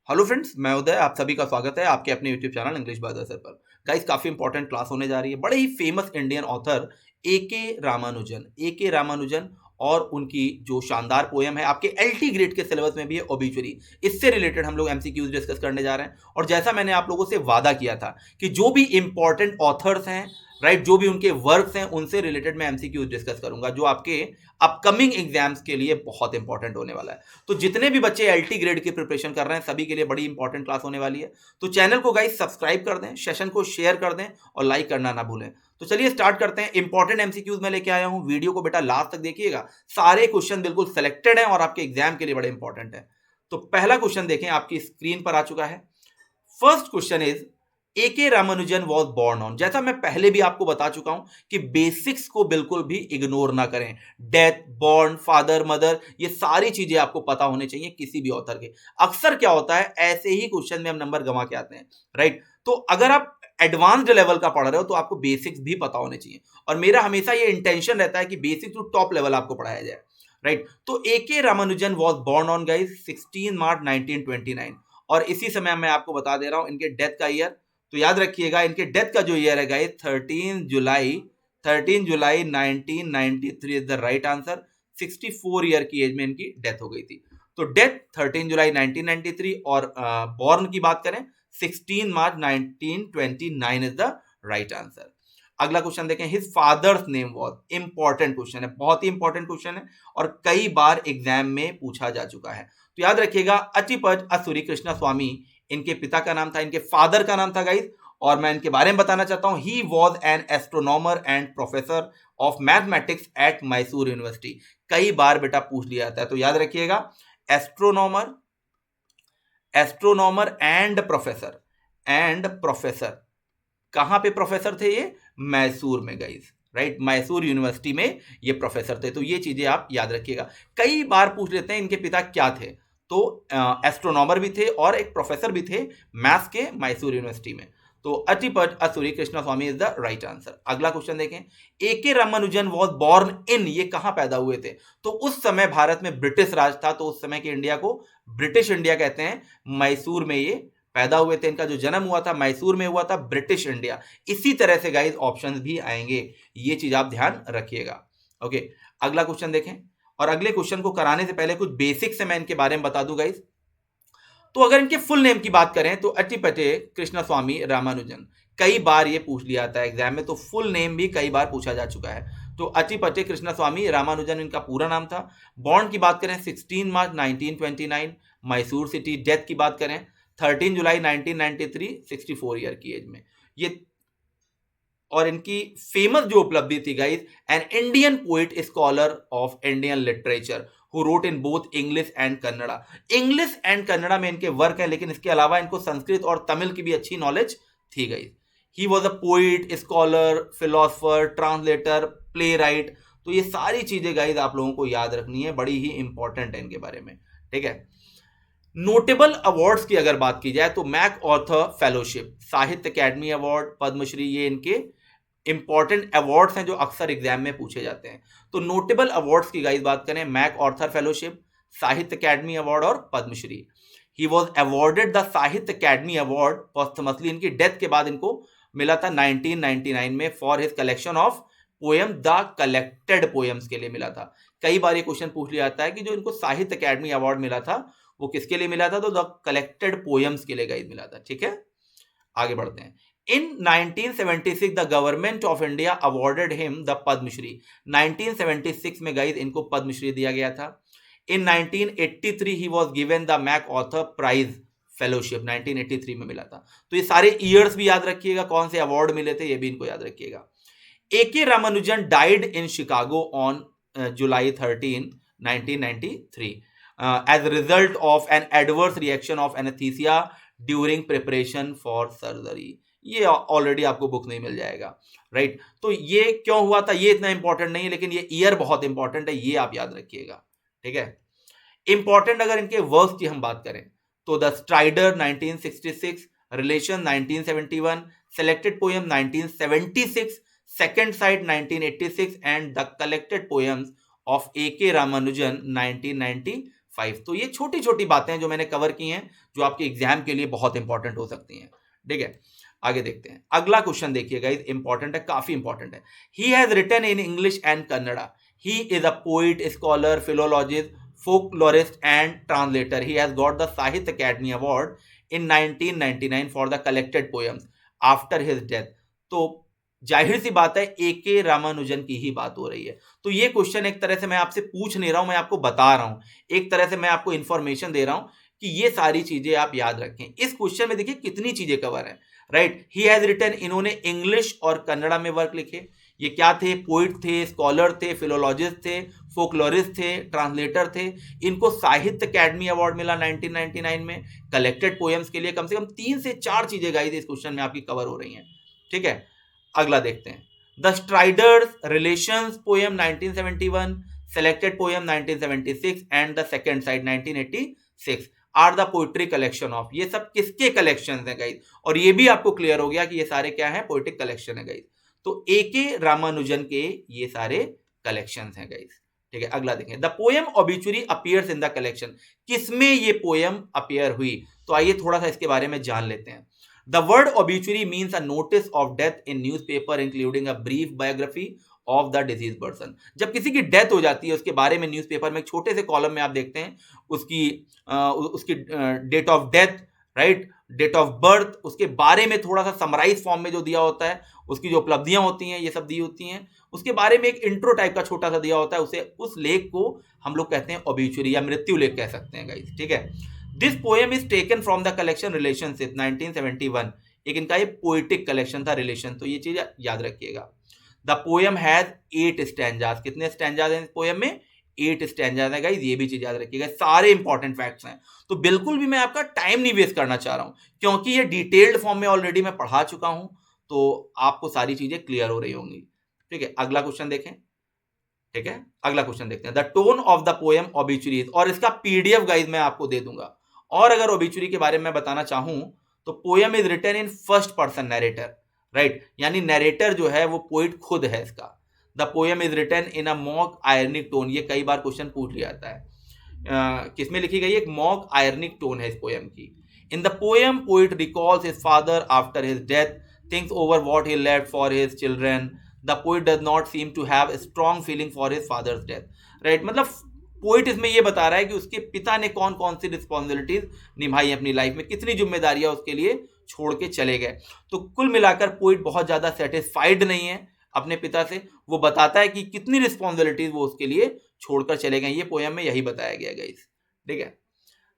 Hello friends, मैं उदय। आप सभी का स्वागत है आपके अपने YouTube channel English by Uday sir पर। गाइस, काफी इंपॉर्टेंट क्लास होने जा रही है। बड़े ही फेमस इंडियन ऑथर ए के रामानुजन और उनकी जो शानदार पोयम है, आपके एलटी ग्रेड के सिलेबस में भी है, ओबिचुरी। इससे रिलेटेड हम लोग एमसीक्यूज डिस्कस करने जा रहे हैं। और जैसा मैंने आप लोगों से वादा किया था कि जो भी इंपॉर्टेंट ऑथर्स हैं, राइट, जो भी उनके वर्क्स हैं, उनसे रिलेटेड मैं एमसीक्यूज डिस्कस करूंगा, जो आपके अपकमिंग एग्जाम्स के लिए बहुत इंपॉर्टेंट होने वाला है। तो जितने भी बच्चे एलटी ग्रेड की प्रिपरेशन कर रहे हैं, सभी के लिए बड़ी इंपॉर्टेंट क्लास होने वाली है। तो चैनल को गाइस सब्सक्राइब कर दें, सेशन को शेयर कर दें और लाइक करना ना भूलें। तो चलिए स्टार्ट करते हैं। इंपॉर्टेंट एमसीक्यूज में लेके आया हूं, वीडियो को बेटा लास्ट तक देखिएगा। सारे क्वेश्चन बिल्कुल सेलेक्टेड हैं और आपके एग्जाम के लिए बड़े इंपॉर्टेंट है। तो पहला क्वेश्चन देखें, आपकी स्क्रीन पर आ चुका है। First question is a Ramanujan was born on. जैसा मैं पहले भी आपको बता चुका हूं कि बेसिक्स को बिल्कुल भी इग्नोर ना करें। डेथ, बॉर्न, फादर, मदर, ये सारी चीजें आपको पता होनी चाहिए किसी भी ऑथर के। अक्सर क्या होता है, ऐसे ही क्वेश्चन में हम नंबर गंवा के आते हैं, राइट। तो अगर आप एडवांस्ड लेवल का पढ़ रहे हो तो आपको बेसिक्स भी पता होने चाहिए। और मेरा हमेशा ये इंटेंशन रहता है कि बेसिक टू टॉप लेवल आपको पढ़ाया जाए, राइट। तो ए K Ramanujan was born on guys 16 मार्च 1929। और इसी समय मैं आपको बता दे रहा हूं इनके डेथ का ईयर। तो याद रखिएगा, इनके डेथ का जो ईयर है guys 13 July 1993 is the right answer. 64 year की एज में इनकी डेथ हो गई थी। तो डेथ 13 जुलाई 1993 और बॉर्न की बात करें 16 मार्च 1929 इज द राइट आंसर। अगला क्वेश्चन देखें, his father's name was. Important question है, बहुत ही इंपॉर्टेंट क्वेश्चन है और कई बार एग्जाम में पूछा जा चुका है। तो याद रखिएगा, अचिपज असुरी कृष्णा स्वामी इनके पिता का नाम था, इनके फादर का नाम था गाइस। और मैं इनके बारे में बताना चाहता हूं, he was an astronomer and professor of mathematics eight Mysore university. कई बार बेटा पूछ लिया जाता है, तो याद रखिएगा, एस्ट्रोनॉमर, एस्ट्रोनॉमर एंड प्रोफेसर। कहां पे प्रोफेसर थे ये? मैसूर में गाइस, राइट। मैसूर यूनिवर्सिटी में ये प्रोफेसर थे। तो ये चीजें आप याद रखिएगा। कई बार पूछ लेते हैं इनके पिता क्या थे। तो एस्ट्रोनॉमर भी थे और एक प्रोफेसर भी थे मैथ्स के मैसूर यूनिवर्सिटी में। तो अटिपट असुरी कृष्णा स्वामी इज द राइट आंसर। अगला क्वेश्चन देखें, ए K Ramanujan was born in. ये कहां पैदा हुए थे? तो उस समय भारत में ब्रिटिश राज था, तो उस समय के इंडिया को ब्रिटिश इंडिया कहते हैं। मैसूर में ये पैदा हुए थे। इनका जो जन्म हुआ था मैसूर में हुआ था, ब्रिटिश इंडिया। इसी तरह से गाइस ऑप्शंस भी आएंगे, ये चीज आप ध्यान रखिएगा। ओके, अगला क्वेश्चन देखें। और अगले क्वेश्चन को कराने से पहले कुछ बेसिक से मैं इनके बारे में बता दूं गाइस। तो अगर इनके फुल नेम की बात करें तो अट्टिपट्टे कृष्ण स्वामी रामानुजन। कई बार ये पूछ लिया जाता है एग्जाम में, तो फुल नेम भी कई बार पूछा जा चुका है। तो अट्टिपट्टे कृष्ण स्वामी रामानुजन इनका पूरा नाम था। बॉर्न की बात करें 16 मार्च 1929 मैसूर सिटी। डेथ की बात करें 13 जुलाई 1993 64 ईयर की एज में ये। और इनकी फेमस जो उपलब्धि थी guys, an Indian poet scholar of Indian literature who wrote in both English and Kannada. English and Kannada में इनके वर्क है, लेकिन इसके अलावा इनको संस्कृत और तमिल की भी अच्छी नॉलेज थी guys. He was a poet, scholar, philosopher, translator, play right. तो ये सारी चीजें गाइस आप लोगों को याद रखनी है, बड़ी ही इंपॉर्टेंट है इनके बारे में, ठीक है। नोटेबल अवार्ड्स की अगर बात की जाए तो Mac Arthur fellowship, Sahitya Akademi award, Padmashri, ये इनके इंपॉर्टेंट अवार्ड्स हैं जो अक्सर एग्जाम में पूछे जाते हैं। तो नोटेबल अवार्ड्स की गाइस बात करें, MacArthur fellowship, Sahitya Akademi award और Padmashri. He was awarded the Sahitya Akademi award posthumously. इनकी डेथ के बाद इनको मिला था 1999 में for his collection of poem the collected poems के लिए मिला था। कई बार ये क्वेश्चन पूछ लिया जाता है कि जो इनको साहित्य अकेडमी अवार्ड मिला था वो किसके लिए मिला था? तो द कलेक्टेड पोएम्स के लिए गाइस मिला था, ठीक है। आगे बढ़ते हैं। In 1976 the government of India awarded him the Padmashri. 1976 में गाइस इनको पद्मश्री दिया गया था। In 1983 he was given the MacArthur prize fellowship, 1983 में मिला था। तो ये सारे ईयर्स भी याद रखिएगा, कौन से अवार्ड मिले थे ये भी इनको याद रखिएगा। ए K Ramanujan died in Chicago on July 13 1993 as a result of an adverse reaction of anesthesia during preparation for surgery। ये ऑलरेडी आपको बुक नहीं मिल जाएगा, राइट। तो ये क्यों हुआ था ये इतना इंपॉर्टेंट नहीं है, लेकिन ये ईयर बहुत इंपॉर्टेंट है, ये आप याद रखिएगा, ठीक है। इंपॉर्टेंट अगर इनके वर्क की हम बात करें तो the strider 1966, relation 1971, selected poem 1976, second sight 1986 and the collected poems of A K Ramanujan 1995। 5। तो ये छोटी छोटी बातें हैं जो मैंने कवर की हैं, जो आपके एग्जाम के लिए बहुत इंपॉर्टेंट हो सकती हैं। ठीक है, आगे देखते हैं। अगला क्वेश्चन देखिएगा, इंपॉर्टेंट है, काफी इंपॉर्टेंट है। He has written in English and Kannada. He is a poet, scholar, philologist, folklorist and translator. He has got the Sahitya Academy Award in 1999 for the collected poems after his death. तो जाहिर सी बात है A.K. Ramanujan की ही बात हो रही है। तो ये क्वेश्चन एक तरह से मैं आपसे पूछ नहीं रहा हूं, मैं आपको बता रहा हूं, एक तरह से मैं आपको इंफॉर्मेशन दे रहा हूं कि ये सारी चीजें आप याद रखें। इस क्वेश्चन में देखिए कितनी चीजें कवर है, राइट। ही हैज रिटन, इन्होंने इंग्लिश और कन्नड़ा में वर्क लिखे। ये क्या थे? पोइट थे, स्कॉलर थे, फिलोलॉजिस्ट थे, फोकलोरिस्ट थे, ट्रांसलेटर थे। इनको साहित्य अकेडमी अवार्ड मिला 1999 में। कलेक्टेड पोएम्स के लिए कम से कम 3 से 4 चीजें गाइस इस क्वेश्चन में आपकी कवर हो रही हैं। ठीक है, अगला देखते हैं। The striders relations poem 1971, selected poem 1976 and the second sight 1986 are the poetry collection of. ये सब किसके कलेक्शन है गाइस? और ये भी आपको क्लियर हो गया कि ये सारे क्या है? पोइट्रिक कलेक्शन है गाइस। तो A.K. रामानुजन के ये सारे कलेक्शंस हैं गाइस। ठीक है, अगला देखें। The poem obituary appears in the collection. किसमें ये पोएम अपीयर हुई? तो आइए थोड़ा सा इसके बारे में जान लेते हैं। The word obituary means a notice of death in newspaper including a brief biography of the disease person. जब किसी की डेथ हो जाती है, उसके बारे में न्यूज़पेपर में एक छोटे से कॉलम में आप देखते हैं उसकी date of death, right, date of birth, उसके बारे में थोड़ा सा समराइज फॉर्म में जो दिया होता है, उसकी जो उपलब्धियां होती हैं, ये सब दी होती हैं। उसके बारे में एक इंट्रो टाइप का छोटा सा दिया होता है, उसे उस लेख को हम लोग कहते हैं ऑबिचुरी या मृत्यु लेख कह सकते हैं गाइस। ठीक है, this poem is taken from the collection relationship 1971। एक इनका ये पोइटिक कलेक्शन था, रिलेशन। तो ये चीज याद रखिएगा। The poem has 8 stanzas. कितने स्टैंजाज हैं इस पोएम में? 8 स्टैंजाज है गाइस, ये भी चीज याद रखिएगा। सारे इंपॉर्टेंट फैक्ट्स हैं, तो बिल्कुल भी मैं आपका टाइम नहीं वेस्ट करना चाह रहा हूं, क्योंकि ये डिटेल्ड फॉर्म में ऑलरेडी मैं पढ़ा चुका हूं, तो आपको सारी चीजें क्लियर हो रही होंगी। ठीक है, अगला क्वेश्चन देखें। ठीक है, अगला क्वेश्चन देखते हैं। The tone of the poem obituary, और इसका पीडीएफ गाइस मैं आपको दे दूंगा। और अगर ऑबिचुरी के बारे में बताना चाहूं तो poem is written in first person narrator, right, यानी नैरेटर जो है वो पोइट खुद है इसका। The poem is written in a mock ironic tone. ये कई बार क्वेश्चन पूछ लिया जाता है। किसमें लिखी गई? एक मॉक आयरनिक टोन है इस पोएम की। In the poem poet recalls his father after his death, thinks over what he left for his children. The poet does not seem to have a strong feeling for his father's death, right. मतलब poet इसमें यह बता रहा है कि उसके पिता ने कौन कौन सी रिस्पॉन्सिबिलिटीज निभाई अपनी लाइफ में, कितनी जिम्मेदारियां उसके लिए छोड़ के चले गए। तो कुल मिलाकर पोइट बहुत ज्यादा सेटिस्फाइड नहीं है अपने पिता से। वो बताता है कि कितनी रिस्पॉन्सिबिलिटीज वो उसके लिए छोड़कर चले गए। ये पोएम में यही बताया गया गाइस। ठीक है,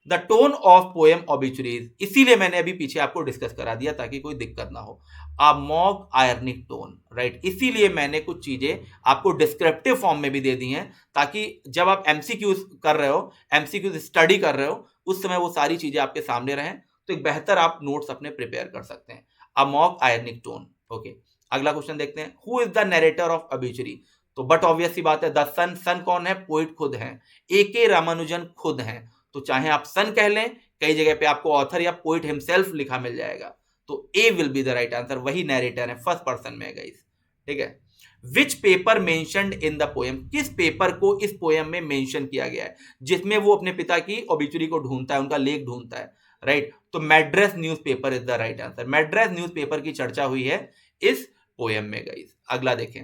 the tone of poem obituaries, इसीलिए मैंने अभी पीछे आपको डिस्कस करा दिया ताकि कोई दिक्कत ना हो। आ मॉक आयरनिक टोन, राइट, इसीलिए मैंने कुछ चीजें आपको डिस्क्रिप्टिव फॉर्म में भी दे दी हैं, ताकि जब आप एमसीक्यूज कर रहे हो, एमसीक्यूज स्टडी कर रहे हो, उस समय वो सारी चीजें आपके सामने रहें, तो एक बेहतर आप नोट्स अपने प्रिपेयर कर सकते हैं। आ मॉक आयरनिक टोन। ओके, अगला क्वेश्चन देखते हैं। Who is the narrator of obituary? तो बट ऑब्वियस सी बात है, द सन। सन कौन है? पोइट खुद है, A.K. रामानुजन खुद हैं। तो चाहे आप सन कह लें, कई जगह पे आपको ऑथर या पोइट हिमसेल्फ लिखा मिल जाएगा, तो A will be the right answer. वही नरेटर है, फर्स्ट पर्सन में गाइस। ठीक है, which paper mentioned in the poem? किस पेपर को इस पोएम में मेंशन किया गया है जिसमें वो अपने पिता की ऑबिचुरी को ढूंढता है, उनका लेख ढूंढता है, राइट। तो Madras newspaper is the right answer. Madras newspaper की चर्चा हुई है इस पोएम में गाइस। अगला देखें।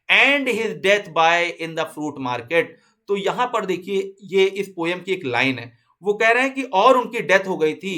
And his death by in the fruit market. तो यहां पर देखिए, ये इस पोएम की एक लाइन है। वो कह रहे हैं कि और उनकी डेथ हो गई थी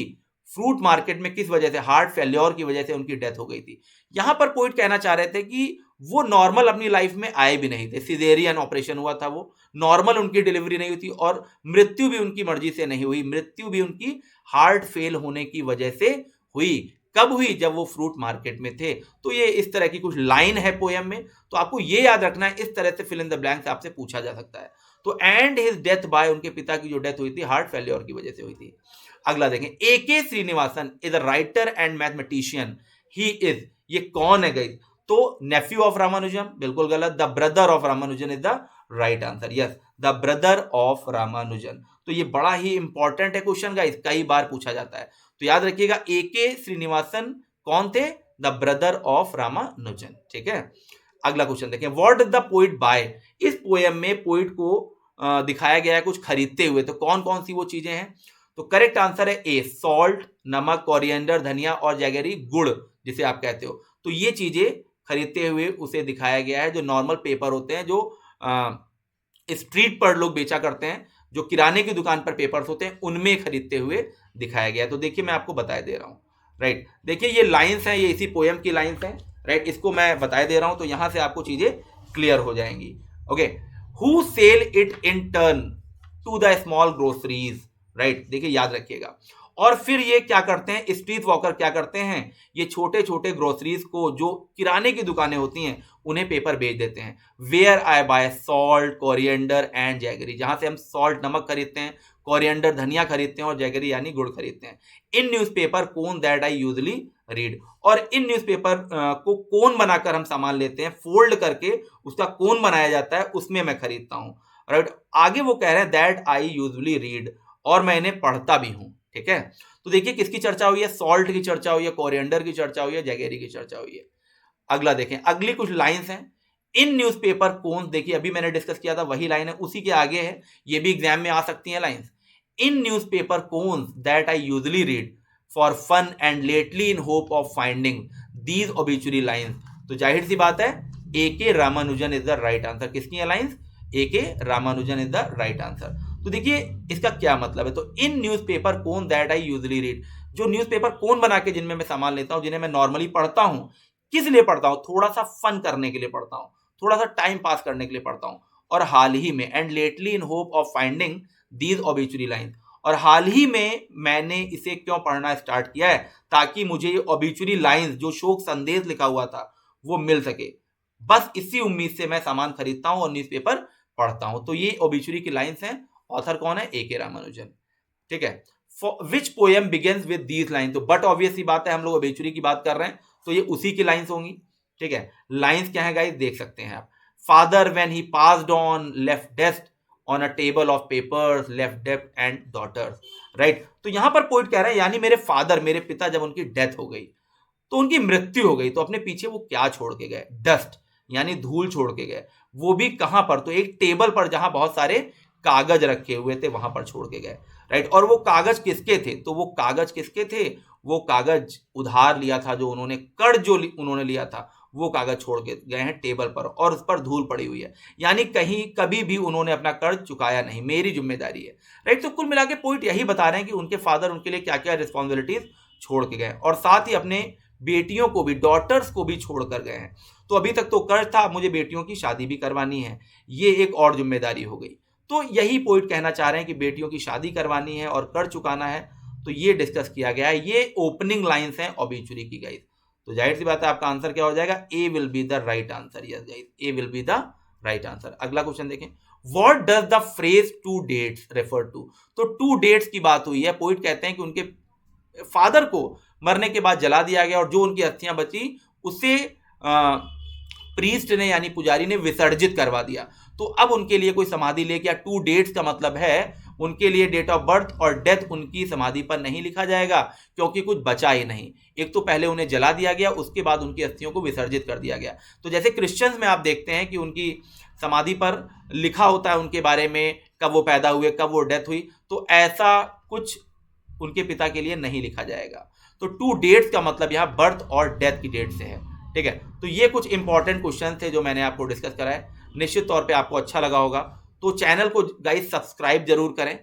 फ्रूट मार्केट में। किस वजह से? हार्ट फेल्योर की वजह से उनकी डेथ हो गई थी। यहां पर पोइट कहना चाह रहे थे कि वो नॉर्मल अपनी लाइफ में आए भी नहीं थे, सिजेरियन ऑपरेशन हुआ था, वो नॉर्मल उनकी डिलीवरी नहीं हुई थी, और मृत्यु भी उनकी मर्जी से नहीं हुई। मृत्यु भी उनकी हार्ट फेल होने की वजह से हुई। कब हुई? जब वो फ्रूट मार्केट में थे। तो ये इस तरह की कुछ लाइन है पोएम में, तो आपको ये याद रखना है। इस तरह से फिल इन द ब्लैंक्स आपसे पूछा जा सकता है। तो एंड हिज डेथ बाय, उनके पिता की जो डेथ हुई थी हार्ट फेल्योर की वजह से हुई थी। अगला देखें। A.K. Srinivasan is a writer and mathematician. He is, ये कौन है गाइस? तो नेफ्यू ऑफ रामानुजन, बिल्कुल गलत। The brother of Ramanujan is the right answer. Yes, the brother of Ramanujan. तो ये बड़ा ही इंपॉर्टेंट है क्वेश्चन गाइस, कई बार पूछा जाता है। तो याद रखिएगा, A.K. श्रीनिवासन कौन थे? The brother of Ramanujan. ठीक है, अगला क्वेश्चन देखें। What is the poet by? इस पोएम में पोइट को दिखाया गया है कुछ खरीदते हुए, तो कौन कौन सी वो चीजें हैं? तो करेक्ट आंसर है ए, सॉल्ट, नमक, कोरिएंडर, धनिया और जैगरी, गुड़ जिसे आप कहते हो। तो ये चीजें खरीदते हुए उसे दिखाया गया है। जो नॉर्मल पेपर होते हैं, जो स्ट्रीट पर लोग बेचा करते हैं, जो किराने की दुकान पर पेपर्स होते हैं, उनमें खरीदते हुए दिखाया गया है। तो देखिए मैं आपको बताए दे रहा हूँ, राइट। देखिए ये लाइंस हैं, ये इसी पोएम की लाइंस हैं, राइट। इसको मैं बताए दे रहा हूँ, तो यहां से आपको चीजें क्लियर हो जाएंगी। Okay, who sell it in turn to the small groceries, right. देखिए याद रखिएगा। और फिर ये क्या करते हैं, स्ट्रीट वॉकर क्या करते हैं, ये छोटे छोटे ग्रोसरीज को, जो किराने की दुकानें होती हैं, उन्हें पेपर बेच देते हैं। Where I buy salt, coriander and jaggery, जहां से हम सॉल्ट नमक खरीदते हैं, कोरिएंडर धनिया खरीदते हैं और जैगरी यानी गुड़ खरीदते हैं। इन newspaper cone that I usually read, और इन न्यूज़पेपर को कोन बनाकर हम सामान लेते हैं, फोल्ड करके उसका कोन बनाया जाता है, उसमें मैं खरीदता हूँ, राइट। आगे वो कह रहे हैं दैट आई यूजुअली रीड, और मैं इन्हें पढ़ता भी हूँ, ठीक है। तो देखिए किसकी चर्चा हुई है, सॉल्ट की चर्चा हुई है, कोरिएंडर की चर्चा हुई है, जैगरी की चर्चा हुई है। अगला देखें, अगली कुछ लाइंस हैं। इन न्यूज़पेपर कोन्स, देखिए अभी मैंने डिस्कस किया था वही लाइन है, उसी के आगे है, ये भी एग्जाम में आ सकती हैं lines. In newspaper cones that I usually read for fun and lately in hope of finding these obituary lines. तो जाहिर सी बात है, A K Ramanujan is the right answer. किसकी है lines? A K Ramanujan is the right answer. तो देखिए इसका क्या मतलब है, तो in newspaper cone that I usually read, जो न्यूज़पेपर कोन बना के जिनमें मैं सामान लेता हूं, जिन्हें मैं नॉर्मली पढ़ता हूं, किस लिए पढ़ता हूं? थोड़ा सा फन करने के लिए पढ़ता हूं, थोड़ा सा टाइम पास करने के लिए पढ़ता हूं। और हाल ही में, and lately in hope of finding these obituary lines, और हाल ही में मैंने इसे क्यों पढ़ना स्टार्ट किया है, ताकि मुझे ये ओबिचुरी लाइंस, जो शोक संदेश लिखा हुआ था, वो मिल सके। बस इसी उम्मीद से मैं सामान खरीदता हूं और न्यूज़पेपर पढ़ता हूं। तो ये ओबिचुरी की लाइंस हैं। ऑथर कौन है? ए के रामानुजन, ठीक है। Which poem begins with these line, तो बट ऑब्वियस सी बात है, हम लोग ओबिचुरी की बात कर रहे हैं, तो ये उसी की लाइंस होंगी, ठीक है। लाइंस क्या है गाइस, देख सकते हैं आप। Father when he passed on left desk on a table of papers, left डेप्ट एंड डॉटर्स, राइट। तो यहां पर पोइट कह रहे हैं, यानी मेरे फादर, मेरे पिता, जब उनकी डेथ हो गई, तो उनकी मृत्यु हो गई, तो अपने पीछे वो क्या छोड़ के गए? डस्ट, यानी धूल छोड़ के गए। वो भी कहां पर? तो एक टेबल पर, जहां बहुत सारे कागज रखे हुए थे, वहां पर छोड़ के गए, राइट। और वो कागज किसके थे? तो वो कागज किसके थे? वो कागज उधार लिया था, जो उन्होंने कर्ज जो उन्होंने लिया था, वो कागज छोड़ के गए हैं टेबल पर, और उस पर धूल पड़ी हुई है, यानी कहीं कभी भी उन्होंने अपना कर्ज चुकाया नहीं, मेरी जिम्मेदारी है, राइट। तो कुल मिला के पॉइंट यही बता रहे हैं कि उनके फादर उनके लिए क्या क्या रिस्पॉन्सिबिलिटीज छोड़ के गए, और साथ ही अपने बेटियों को भी, डॉटर्स को भी छोड़ कर गए हैं। तो अभी तक तो कर्ज था, मुझे बेटियों की शादी भी करवानी है, ये एक और जिम्मेदारी हो गई। तो यही पॉइंट कहना चाह रहे हैं कि बेटियों की शादी करवानी है और कर्ज चुकाना है, तो ये डिस्कस किया गया है। ये ओपनिंग लाइंस हैं ओबिचुरी की गाइस। तो जाहिर सी बात है, आपका आंसर क्या हो जाएगा? A will be the right answer. Yes guys, A will be the right answer. अगला क्वेश्चन देखें, what does the phrase two dates refer to? तो टू डेट्स की बात हुई है। पॉइंट कहते हैं कि उनके फादर को मरने के बाद जला दिया गया, और जो उनकी अस्थियां बची उसे प्रीस्ट ने, यानी पुजारी ने, विसर्जित करवा दिया। तो अब उनके लिए कोई समाधि लेके, या टू डेट्स का मतलब है उनके लिए डेट ऑफ बर्थ और डेथ उनकी समाधि पर नहीं लिखा जाएगा, क्योंकि कुछ बचा ही नहीं। एक तो पहले उन्हें जला दिया गया, उसके बाद उनकी अस्थियों को विसर्जित कर दिया गया। तो जैसे क्रिश्चियंस में आप देखते हैं कि उनकी समाधि पर लिखा होता है उनके बारे में, कब वो पैदा हुए, कब वो डेथ हुई, तो ऐसा कुछ उनके पिता के लिए नहीं लिखा जाएगा। तो टू डेट्स का मतलब यहाँ बर्थ और डेथ की डेट से है, ठीक है। तो ये कुछ इंपॉर्टेंट क्वेश्चन थे जो मैंने आपको डिस्कस करा है। निश्चित तौर पे आपको अच्छा लगा होगा, तो चैनल को गाइस सब्सक्राइब जरूर करें,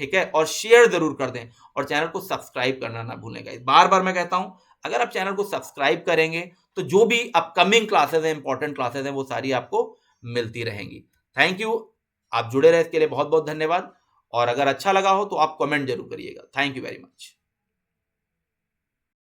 ठीक है, और शेयर जरूर कर दें, और चैनल को सब्सक्राइब करना ना भूलें गाइस। बार बार मैं कहता हूं, अगर आप चैनल को सब्सक्राइब करेंगे तो जो भी अपकमिंग क्लासेस हैं, इंपॉर्टेंट क्लासेस हैं, वो सारी आपको मिलती रहेंगी। थैंक यू, आप जुड़े रहे, इसके लिए बहुत बहुत धन्यवाद। और अगर अच्छा लगा हो तो आप कमेंट जरूर करिएगा। Thank you very much.